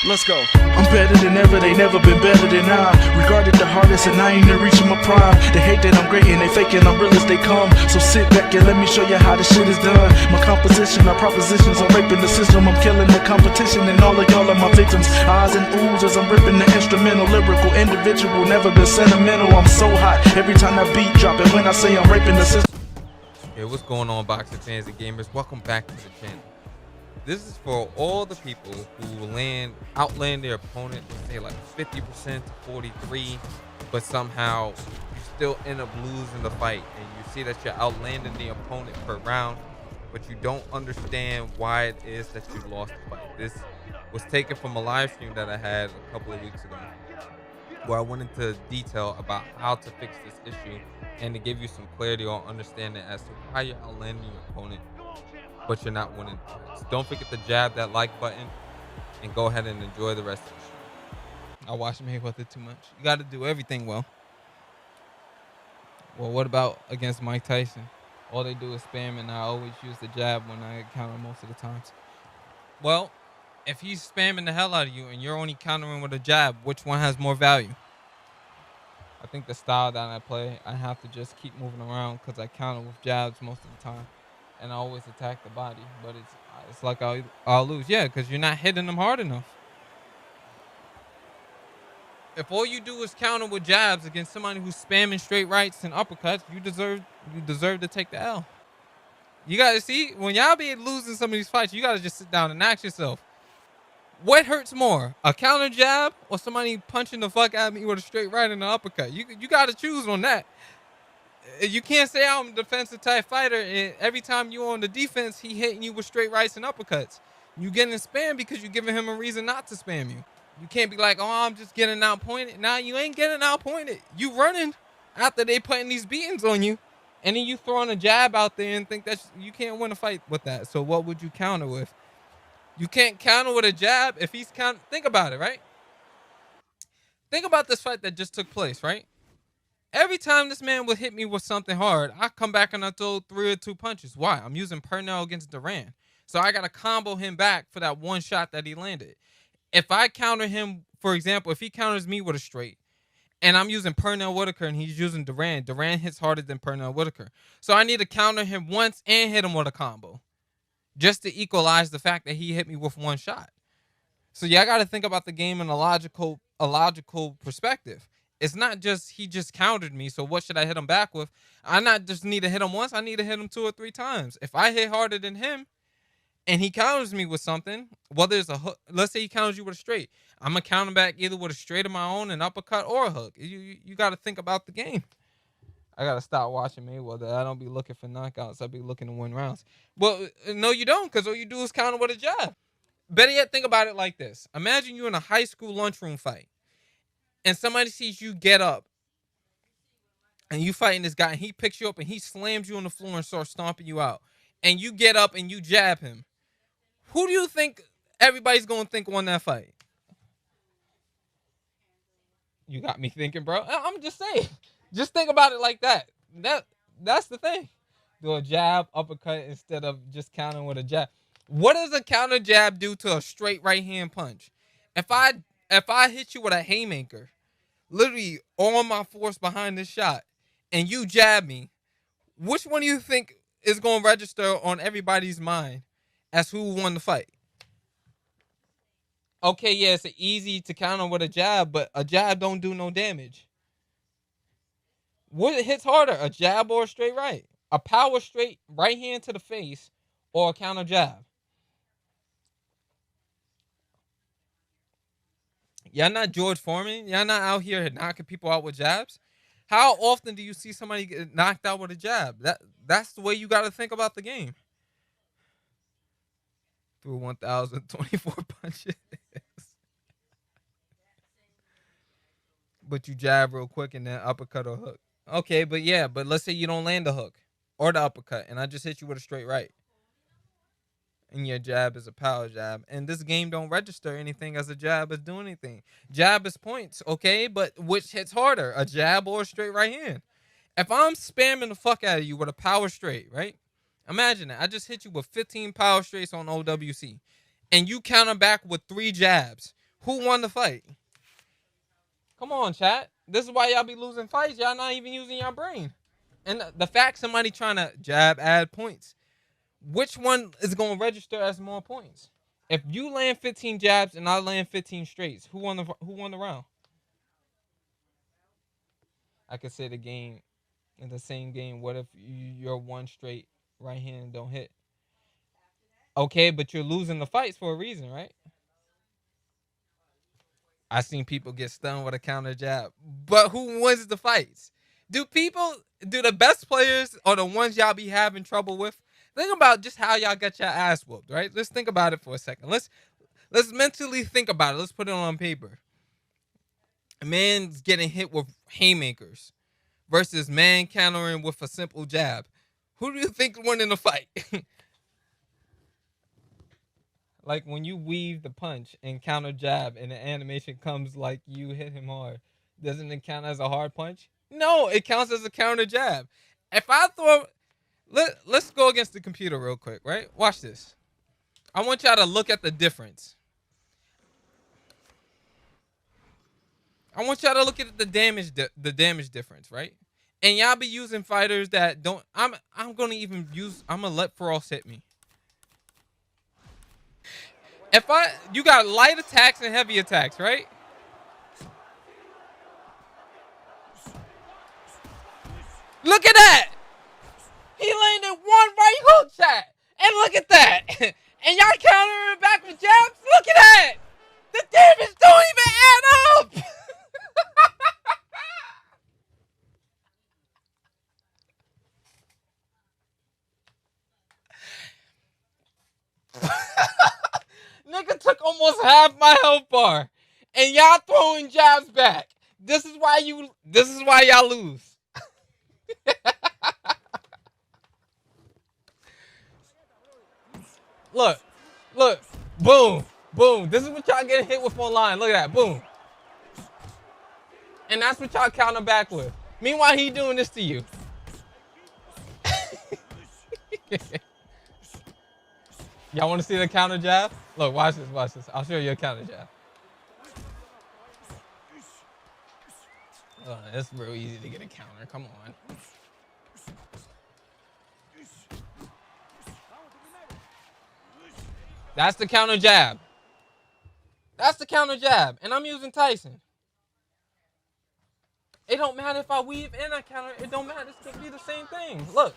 Let's go. I'm better than ever, they never been better than I. Regarded the hardest and I ain't even reaching my prime. They hate that I'm great and they faking I'm real as they come. So sit back and let me show you how this shit is done. My composition, my propositions, I'm raping the system. I'm killing the competition and all of y'all are my victims. Eyes and oohs as I'm ripping the instrumental. Lyrical, individual, never been sentimental. I'm so hot every time that beat drop. And when I say I'm raping the system. Hey, what's going on, boxing fans and gamers? Welcome back to the channel. This is for all the people who outland their opponent, say like 50% to 43, but somehow you still end up losing the fight, and you see that you're outlanding the opponent per round, but you don't understand why it is that you lost the fight. This was taken from a live stream that I had a couple of weeks ago, where I went into detail about how to fix this issue and to give you some clarity or understanding as to why you're outlanding your opponent, but you're not winning fights. Don't forget to jab that like button and go ahead and enjoy the rest of the show. I watch Mayweather too much. You got to do everything well. Well, what about against Mike Tyson? All they do is spam, and I always use the jab when I counter most of the times. Well, if he's spamming the hell out of you and you're only countering with a jab, which one has more value? I think the style that I play, I have to just keep moving around because I counter with jabs most of the time. And I always attack the body, but it's like I'll lose. Yeah, because you're not hitting them hard enough. If all you do is counter with jabs against somebody who's spamming straight rights and uppercuts, you deserve to take the L. You gotta see, when y'all be losing some of these fights, you gotta just sit down and ask yourself, what hurts more, a counter jab or somebody punching the fuck out of me with a straight right and an uppercut? You gotta choose on that. You can't say I'm a defensive type fighter and every time you're on the defense, he hitting you with straight rights and uppercuts. You getting spammed because you're giving him a reason not to spam you. You can't be like, oh, I'm just getting outpointed. Nah, you ain't getting outpointed. You running after they putting these beatings on you, and then you throwing a jab out there and think that you can't win a fight with that. So what would you counter with? You can't counter with a jab if he's counter. Think about it, right? Think about this fight that just took place, right? Every time this man would hit me with something hard, I come back and I throw 3 or 2 punches. Why? I'm using Purnell against Duran. So I got to combo him back for that one shot that he landed. If I counter him, for example, if he counters me with a straight, and I'm using Purnell Whitaker and he's using Duran, Duran hits harder than Purnell Whitaker. So I need to counter him once and hit him with a combo, just to equalize the fact that he hit me with one shot. So yeah, I got to think about the game in a logical perspective. It's not just he just countered me, so what should I hit him back with? I not just need to hit him once, I need to hit him 2 or 3 times. If I hit harder than him and he counters me with something, whether it's a hook, let's say he counters you with a straight, I'm going to counter back either with a straight of my own, an uppercut, or a hook. You got to think about the game. I got to stop watching Mayweather. I don't be looking for knockouts. I be looking to win rounds. Well, no, you don't, because all you do is counter with a jab. Better yet, think about it like this. Imagine you in a high school lunchroom fight, and somebody sees you get up and you fighting this guy and he picks you up and he slams you on the floor and starts stomping you out. And you get up and you jab him. Who do you think everybody's going to think won that fight? You got me thinking, bro. I'm just saying. Just think about it like that. That's the thing. Do a jab, uppercut instead of just countering with a jab. What does a counter jab do to a straight right hand punch? If I hit you with a haymaker, literally all my force behind this shot, and you jab me, which one do you think is going to register on everybody's mind as who won the fight? Okay, yeah, it's easy to counter with a jab, but a jab don't do no damage. What hits harder, a jab or a straight right? A power straight right hand to the face or a counter jab? Y'all not George Foreman. Y'all not out here knocking people out with jabs. How often do you see somebody get knocked out with a jab? That's the way you got to think about the game. Through 1,024 punches. But you jab real quick and then uppercut or hook. Okay, but let's say you don't land the hook or the uppercut, and I just hit you with a straight right. And your jab is a power jab. And this game don't register anything as a jab as doing anything. Jab is points, okay? But which hits harder, a jab or a straight right hand? If I'm spamming the fuck out of you with a power straight, right? Imagine that. I just hit you with 15 power straights on OWC. And you counter back with 3 jabs. Who won the fight? Come on, chat. This is why y'all be losing fights. Y'all not even using your brain. And the fact somebody trying to jab add points, which one is going to register as more points? If you land 15 jabs and I land 15 straights, who won the round? I could say the game in the same game. What if your one straight right hand don't hit? Okay, but you're losing the fights for a reason, right? I seen people get stunned with a counter jab. But who wins the fights? Do the best players or the ones y'all be having trouble with? Think about just how y'all got your ass whooped, right? Let's think about it for a second. Let's mentally think about it. Let's put it on paper. A man's getting hit with haymakers versus man countering with a simple jab. Who do you think won in the fight? Like when you weave the punch and counter jab and the animation comes like you hit him hard, doesn't it count as a hard punch? No, it counts as a counter jab. If I throw... Let's go against the computer real quick, right? Watch this. I want y'all to look at the difference. I want y'all to look at the damage difference, right? And y'all be using fighters that don't... I'm gonna let Frost hit me. You got light attacks and heavy attacks, right? Look at that! He landed one right hook, chat. And look at that. And y'all countering back with jabs? Look at that! The damage don't even add up! Nigga took almost half my health bar. And y'all throwing jabs back. This is why y'all lose. Look, boom, boom. This is what y'all getting hit with online. Look at that, boom. And that's what y'all counter back with. Meanwhile, he doing this to you. Y'all want to see the counter jab? Look, watch this. I'll show you a counter jab. It's real easy to get a counter. Come on. That's the counter jab. And I'm using Tyson. It don't matter if I weave and I counter. It don't matter. This could be the same thing. Look.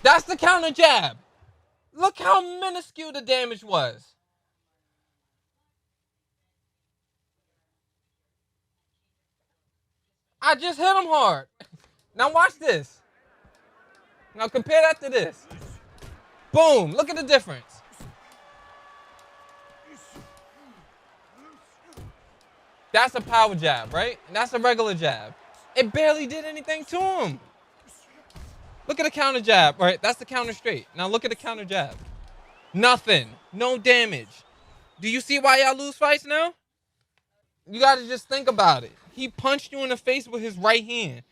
That's the counter jab. Look how minuscule the damage was. I just hit him hard. Now watch this. Now compare that to this. Boom. Look at the difference. That's a power jab, right? And that's a regular jab. It barely did anything to him. Look at the counter jab, right? That's the counter straight. Now look at the counter jab. Nothing. No damage. Do you see why y'all lose fights now? You gotta just think about it. He punched you in the face with his right hand.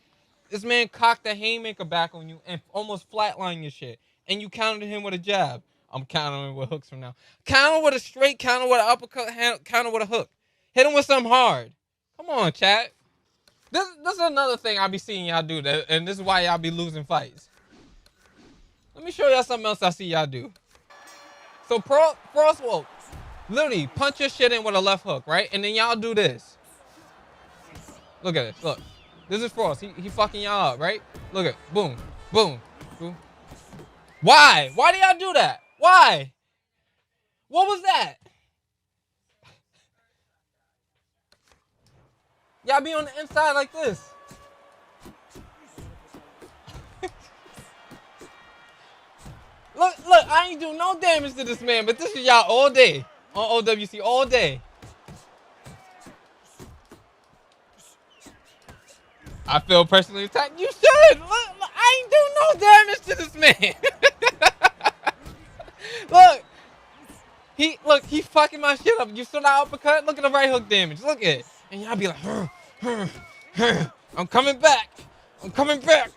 This man cocked a haymaker back on you and almost flatlined your shit. And you countered him with a jab. I'm countering with hooks from now. Counter with a straight, counter with an uppercut, counter with a hook. Hit him with something hard. Come on, chat. This is another thing I be seeing y'all do, and this is why y'all be losing fights. Let me show y'all something else I see y'all do. So Frost will literally punch your shit in with a left hook, right? And then y'all do this. Look at this, look. This is Frost, he fucking y'all up, right? Look at, boom, boom, boom. Why? Why do y'all do that? Why? What was that? Y'all be on the inside like this. Look, I ain't do no damage to this man, but this is y'all all day. On OWC, all day. I feel personally attacked. You should. Look, I ain't do no damage to this man. Look, he fucking my shit up. You saw that uppercut? Look at the right hook damage. Look at it. And y'all be like, I'm coming back. I'm coming back.